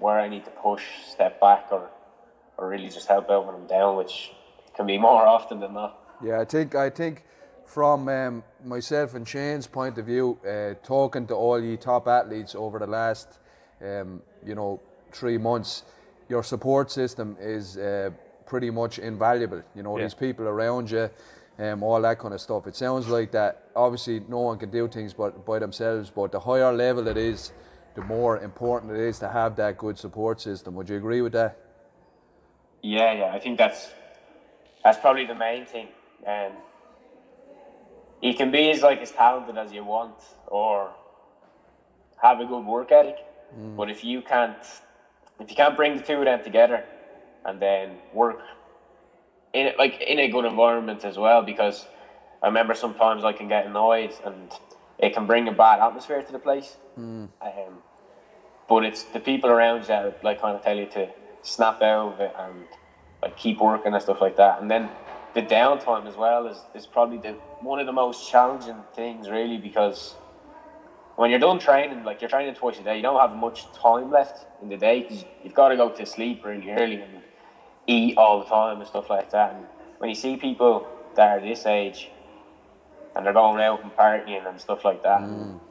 where I need to push, step back, or really just help out when I'm down, which can be more often than not. Yeah, I think from myself and Shane's point of view, talking to all you top athletes over the last 3 months, your support system is pretty much invaluable. These people around you, all that kind of stuff. It sounds like that obviously no one can do things by themselves, but the higher level it is, the more important it is to have that good support system. Would you agree with that? Yeah, I think that's probably the main thing. You can be as talented as you want or have a good work ethic, but if you can't bring the two of them together and then work in a good environment as well, because I remember sometimes I can get annoyed and it can bring a bad atmosphere to the place. But it's the people around you that kind of tell you to snap out of it and keep working and stuff like that. And then the downtime as well is probably one of the most challenging things, really, because when you're done training, you're training twice a day, you don't have much time left in the day because you've got to go to sleep really early and eat all the time and stuff like that. And when you see people that are this age and they're going out and partying and stuff like that,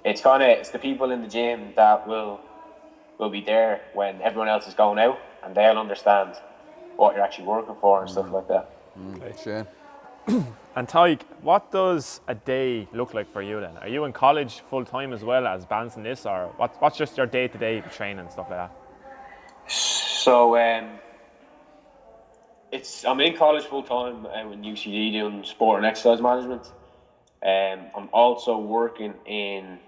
it's the people in the gym that will be there when everyone else is going out, and they'll understand what you're actually working for and stuff like that. Shane. And Tadgh, what does a day look like for you then? Are you in college full time as well as balancing this, or what's just your day-to-day training and stuff like that? So I'm in college full time in UCD doing sport and exercise management. I'm also working in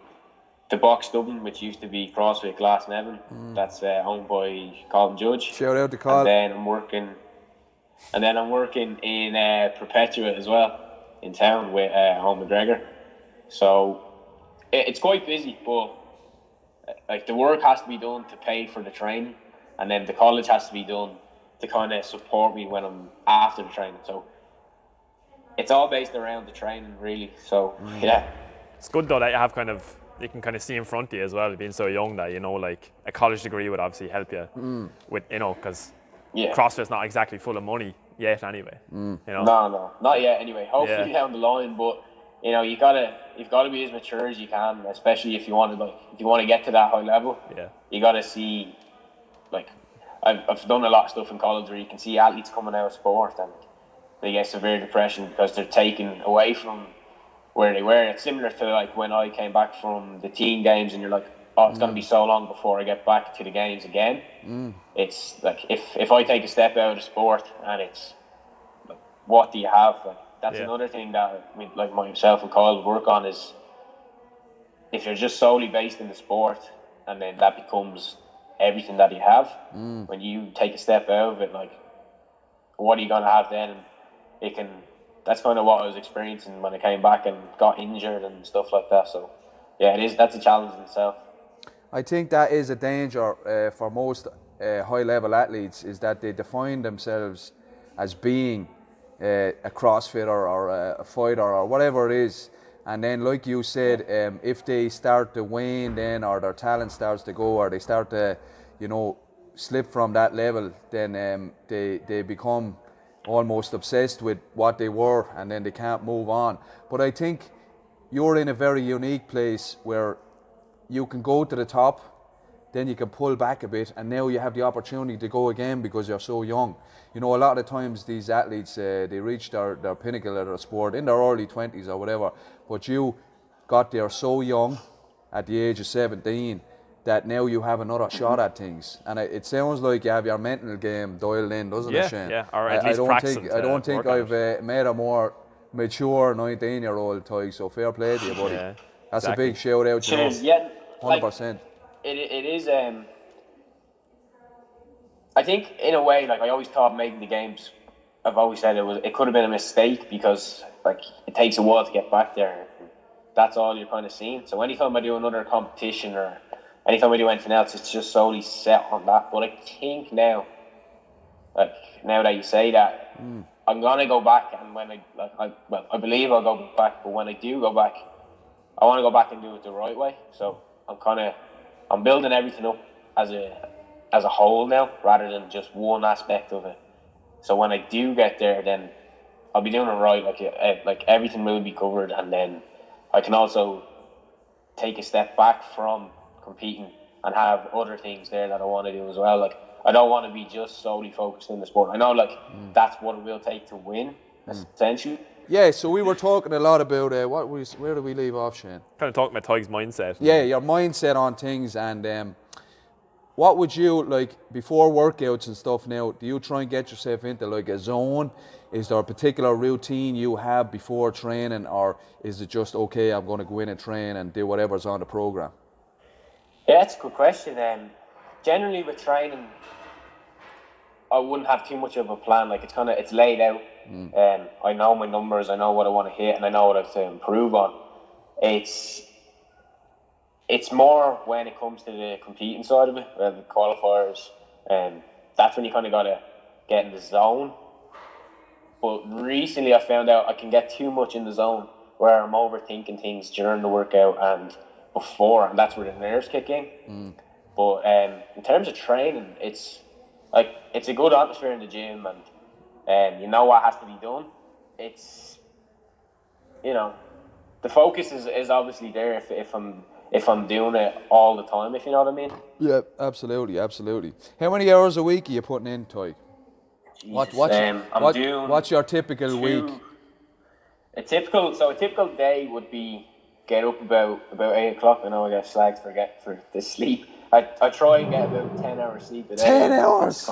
the Box Dublin, which used to be CrossFit Glasnevin. That's owned by Colin Judge. Shout out to Colin. And then I'm working in Perpetua as well in town with Home McGregor. So it's quite busy, but like the work has to be done to pay for the training, and then the college has to be done to kind of support me when I'm after the training. So it's all based around the training, really. So yeah, It's good though that you can kind of see in front of you as well, being so young that like a college degree would obviously help you with because CrossFit's not exactly full of money yet anyway. No, not yet anyway. Hopefully down the line, but you've got to be as mature as you can, especially if you want to get to that high level. Yeah. You got to see, like, I've done a lot of stuff in college where you can see athletes coming out of sport and they get severe depression because they're taken away from where they were. It's similar to like when I came back from the teen games and you're like, oh, it's going to be so long before I get back to the games again. It's like if I take a step out of sport and it's like, what do you have? Like, that's another thing that like myself and Kyle work on is if you're just solely based in the sport and then that becomes everything that you have, when you take a step out of it, like what are you going to have then? That's kind of what I was experiencing when I came back and got injured and stuff like that. So yeah, that's a challenge in itself. I think that is a danger for most high-level athletes, is that they define themselves as being a CrossFitter or a fighter or whatever it is, and then like you said, if they start to wane then, or their talent starts to go, or they start to slip from that level, then they become almost obsessed with what they were, and then they can't move on. But I think you're in a very unique place where you can go to the top, then you can pull back a bit, and now you have the opportunity to go again because you're so young. A lot of the times these athletes, they reach their pinnacle of their sport in their early 20s or whatever, but you got there so young at the age of 17 that now you have another shot at things. And it sounds like you have your mental game dialed in, doesn't it, Shane? Yeah, or at least practicing. I don't think I've met a more mature 19-year-old, Tadgh, so fair play to you, buddy. Yeah, that's exactly. A big shout out to you. Yeah, 100%. It is. I think in a way, like I always thought making the games, I've always said it could have been a mistake because like it takes a while to get back there. That's all you're kind of seeing. So anytime I do another competition or anytime I do anything else, it's just solely set on that. But I think now that you say that, I'm gonna go back, and when I believe I'll go back. But when I do go back, I want to go back and do it the right way. So I'm building everything up as a whole now, rather than just one aspect of it. So when I do get there, then I'll be doing it right. Like everything will be covered, and then I can also take a step back from competing and have other things there that I want to do as well. Like I don't want to be just solely focused in the sport. I know that's what it will take to win, essentially. Yeah, so we were talking a lot about where did we leave off, Shane? Kind of talking about Tadgh's mindset. Yeah, your mindset on things, and what would you, like, before workouts and stuff now, do you try and get yourself into like a zone? Is there a particular routine you have before training, or is it just, okay, I'm going to go in and train and do whatever's on the program? Yeah, that's a good question. Generally with training, I wouldn't have too much of a plan. Like it's laid out. I know my numbers, I know what I want to hit, and I know what I have to improve on. It's more when it comes to the competing side of it, the qualifiers, that's when you kind of got to get in the zone. But recently I found out I can get too much in the zone where I'm overthinking things during the workout and before, and that's where the nerves kick in. But in terms of training, it's a good atmosphere in the gym, and you know what has to be done. It's the focus is obviously there if I'm doing it all the time, if you know what I mean. Yeah, absolutely. How many hours a week are you putting in, Tadgh? What's your typical week? A typical day would be get up about 8 o'clock. I know I get slagged for the sleep. I try and get about 10 hours sleep a day. 10 hours?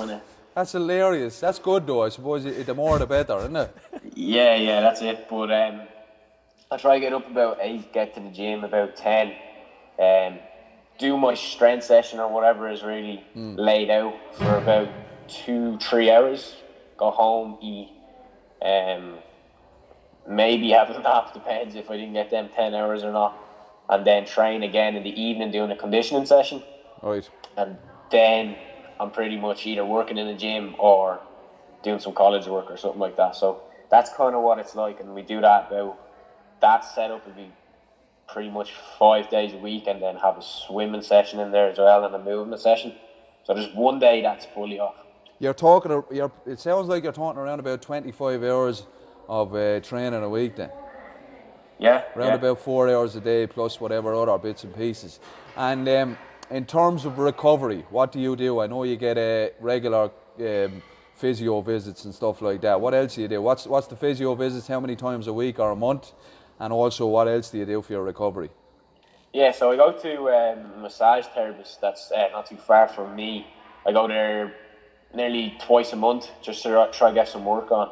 That's hilarious. That's good though. I suppose the more the better, isn't it? Yeah, that's it. But I try to get up about 8, get to the gym about 10, do my strength session or whatever is really laid out for about 2-3 hours, go home, eat, maybe have a nap, depends if I didn't get them 10 hours or not. and then train again in the evening doing a conditioning session. Right. And then I'm pretty much either working in the gym or doing some college work or something like that. So that's kind of what it's like, and we do that about, that setup would be pretty much 5 days a week, and then have a swimming session in there as well and a movement session. So there's one day that's fully off. It sounds like you're talking around about 25 hours of training a week then. Yeah. Around about 4 hours a day plus whatever other bits and pieces. And in terms of recovery, what do you do? I know you get regular physio visits and stuff like that. What else do you do? What's the physio visits? How many times a week or a month? And also, what else do you do for your recovery? Yeah, so I go to a massage therapist that's not too far from me. I go there nearly twice a month just to try to get some work on.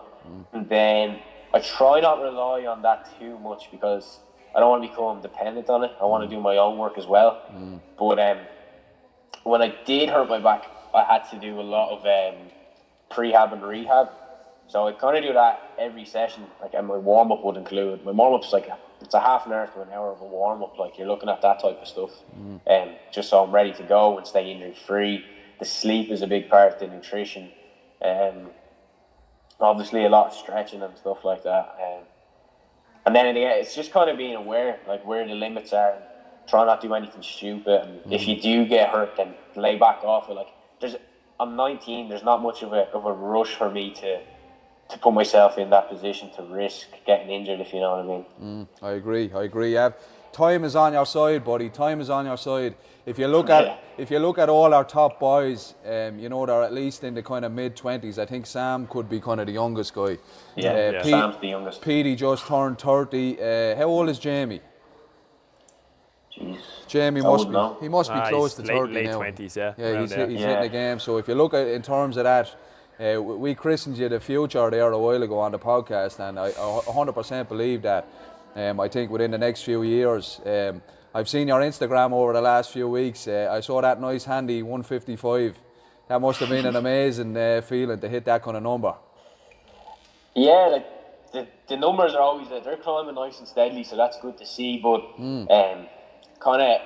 And then I try not to rely on that too much because I don't want to become dependent on it. I want to do my own work as well. But when I did hurt my back, I had to do a lot of prehab and rehab. So I kind of do that every session. Like, and my warm up would include, my warm up's like it's a half an hour to an hour of a warm up. Like, you're looking at that type of stuff, just so I'm ready to go and stay injury free. The sleep is a big part. The nutrition, obviously a lot of stretching and stuff like that. And then again, it's just kind of being aware, like where the limits are, and try not to do anything stupid. And if you do get hurt, then lay back off it. Like, I'm 19. There's not much of a rush for me to put myself in that position to risk getting injured, if you know what I mean. I agree. Yeah. Time is on your side, buddy. Time is on your side. If you look at all our top boys, they're at least in the kind of mid-20s. I think Sam could be kind of the youngest guy. Sam's the youngest. Petey just turned 30. How old is Jamie? Jeez. Jamie must be close to 30 late now. 20s, yeah. Yeah, he's hitting the game. So if you look at in terms of that, we christened you the future there a while ago on the podcast, and I 100% believe that. I think within the next few years, I've seen your Instagram over the last few weeks. I saw that nice handy 155. That must have been an amazing feeling to hit that kind of number. Yeah, the numbers are always they're climbing nice and steadily, so that's good to see. But kind of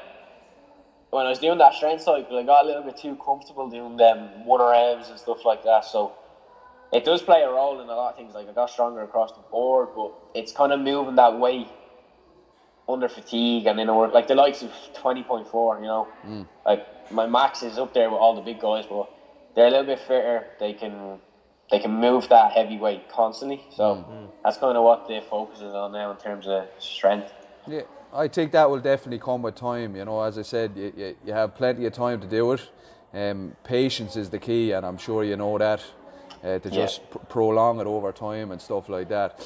when I was doing that strength cycle, I got a little bit too comfortable doing them 1RMs and stuff like that. So it does play a role in a lot of things. Like, I got stronger across the board, but it's kind of moving that way under fatigue and in a work, like the likes of 20.4. Like, my max is up there with all the big guys, but they're a little bit fitter. They can move that heavy weight constantly. So that's kind of what the focus is on now in terms of strength. Yeah, I think that will definitely come with time. As I said, you have plenty of time to do it. Patience is the key, and I'm sure you know that. To just prolong it over time and stuff like that.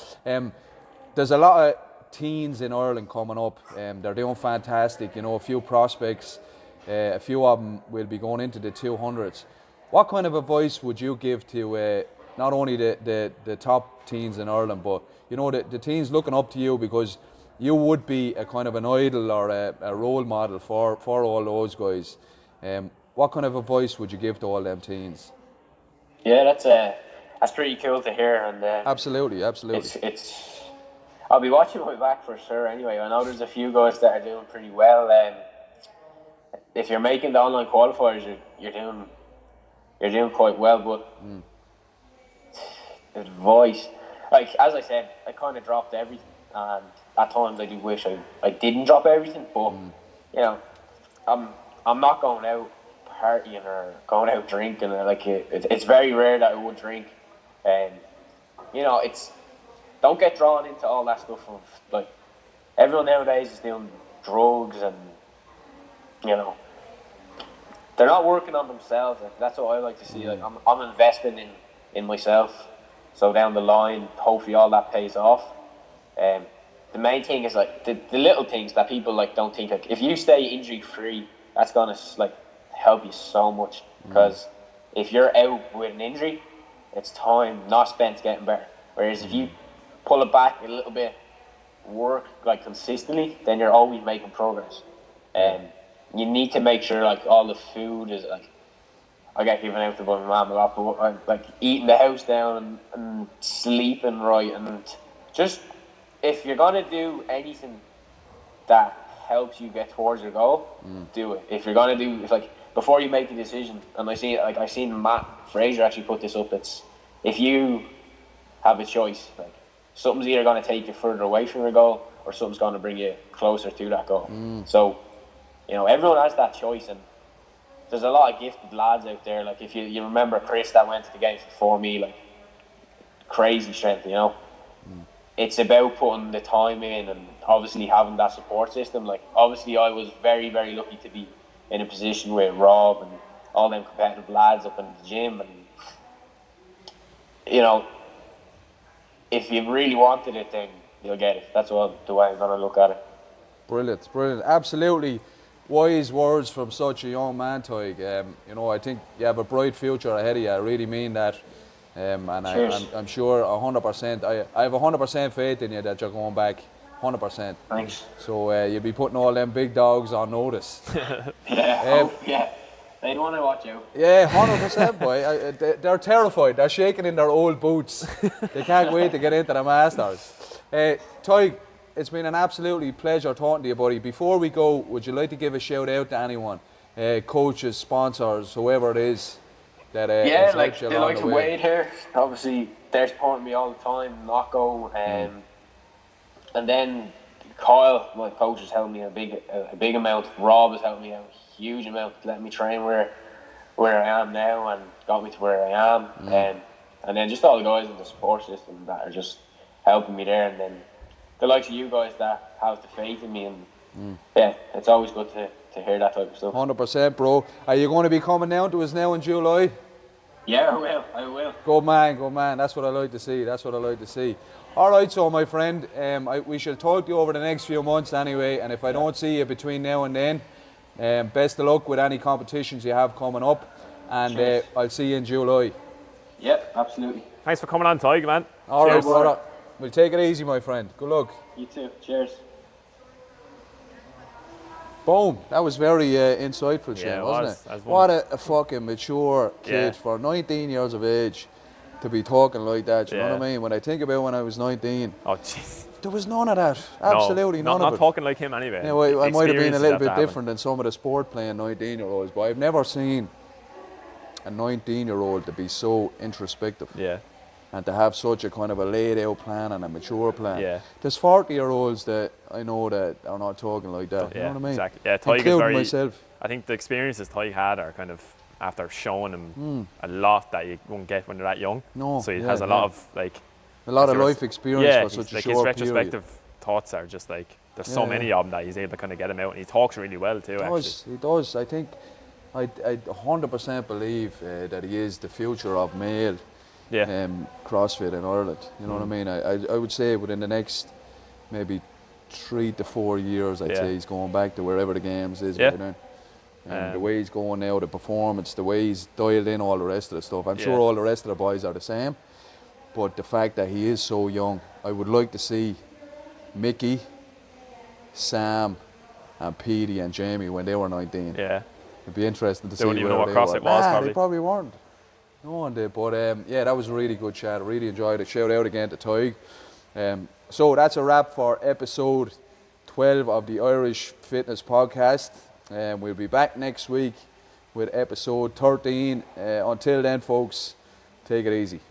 There's a lot of teens in Ireland coming up. They're doing fantastic. A few prospects, a few of them will be going into the 200s. What kind of advice would you give to not only the top teens in Ireland, but the teens looking up to you, because you would be a kind of an idol or a role model for all those guys. What kind of advice would you give to all them teens? Yeah, that's pretty cool to hear, and absolutely. It's I'll be watching my back for sure. Anyway, I know there's a few guys that are doing pretty well. If you're making the online qualifiers, you're doing quite well. But advice, like as I said, I kind of dropped everything, and at times I do wish I didn't drop everything. But I'm not going out partying or going out drinking. Like, it's very rare that I would drink, and don't get drawn into all that stuff. Like, everyone nowadays is doing drugs, and they're not working on themselves. Like, that's what I like to see. Like, I'm investing in myself, so down the line, hopefully all that pays off. The main thing is like the little things that people like don't think. Like, if you stay injury free, that's gonna like help you so much, because if you're out with an injury, it's time not spent getting better. Whereas if you pull it back a little bit, work like consistently, then you're always making progress. And you need to make sure like all the food is like, I get given out to by my mum a lot, but like eating the house down and sleeping right, and just if you're gonna do anything that helps you get towards your goal, do it. If you're gonna do, before you make the decision, and I've seen Matt Fraser actually put this up. It's if you have a choice, like something's either gonna take you further away from your goal, or something's gonna bring you closer to that goal. So, everyone has that choice, and there's a lot of gifted lads out there. Like if you remember Chris that went to the games before me, like crazy strength, It's about putting the time in and obviously having that support system. Like obviously I was very, very lucky to be in a position with Rob and all them competitive lads up in the gym, and if you really wanted it, then you'll get it. That's the way I'm gonna look at it. Brilliant, absolutely wise words from such a young man, Tadgh. I think you have a bright future ahead of you. I really mean that. And I'm sure 100%. I have 100% faith in you that you're going back. 100%. Thanks. So you'll be putting all them big dogs on notice. Yeah. They want to watch you. Yeah, 100%, boy. They're terrified. They're shaking in their old boots. They can't wait to get into the Masters. Tadgh, it's been an absolutely pleasure talking to you, buddy. Before we go, would you like to give a shout out to anyone? Coaches, sponsors, whoever it is. That, like the likes of Wade here. Obviously, they're supporting me all the time. Nocco, and then Kyle, my coach, has helped me a big amount. Rob has helped me a huge amount, let me train where I am now, and got me to where I am. And then just all the guys in the support system that are just helping me there, and then the likes of you guys that have the faith in me, and it's always good to hear that type of stuff. 100%, bro. Are you going to be coming down to us now in July? Yeah, I will. Good man. That's what I like to see. All right, so my friend, we shall talk to you over the next few months anyway, and if I don't see you between now and then, best of luck with any competitions you have coming up, and I'll see you in July. Yep, absolutely. Thanks for coming on, Tadgh, man. All right, brother. We'll take it easy, my friend. Good luck. You too. Cheers. Boom. That was very insightful, Shane, wasn't it? What a fucking mature kid for 19 years of age to be talking like that, you know what I mean? When I think about when I was 19, there was none of that. Absolutely none of it. Not talking like him anyway. Yeah, I might have been a little bit different than some of the sport playing 19-year-olds, but I've never seen a 19-year-old to be so introspective. Yeah. And to have such a kind of a laid out plan and a mature plan. Yeah. There's 40-year-olds that I know that are not talking like that. Yeah, you know what I mean? Exactly. Yeah, Tadgh is very. Myself. I think the experiences Tadgh had are kind of after showing him a lot that you won't get when you're that young. No. So he has a lot of life experience for such a short his retrospective thoughts are just like there's so many of them that he's able to kind of get them out, and he talks really well too. He does. I think I 100% believe that he is the future of male. CrossFit in Ireland, you know what I mean? I would say within the next maybe 3 to 4 years, I'd say he's going back to wherever the games is right now. And the way he's going now, the performance, the way he's dialed in all the rest of the stuff. I'm sure all the rest of the boys are the same, but the fact that he is so young, I would like to see Mickey, Sam, and Petey and Jamie when they were 19. Yeah. It'd be interesting to see. They wouldn't even know what CrossFit was, probably. They probably weren't. No one did, but that was a really good chat. I really enjoyed it. Shout out again to Tadgh. So that's a wrap for episode 12 of the Irish Fitness Podcast. We'll be back next week with episode 13. Until then, folks, take it easy.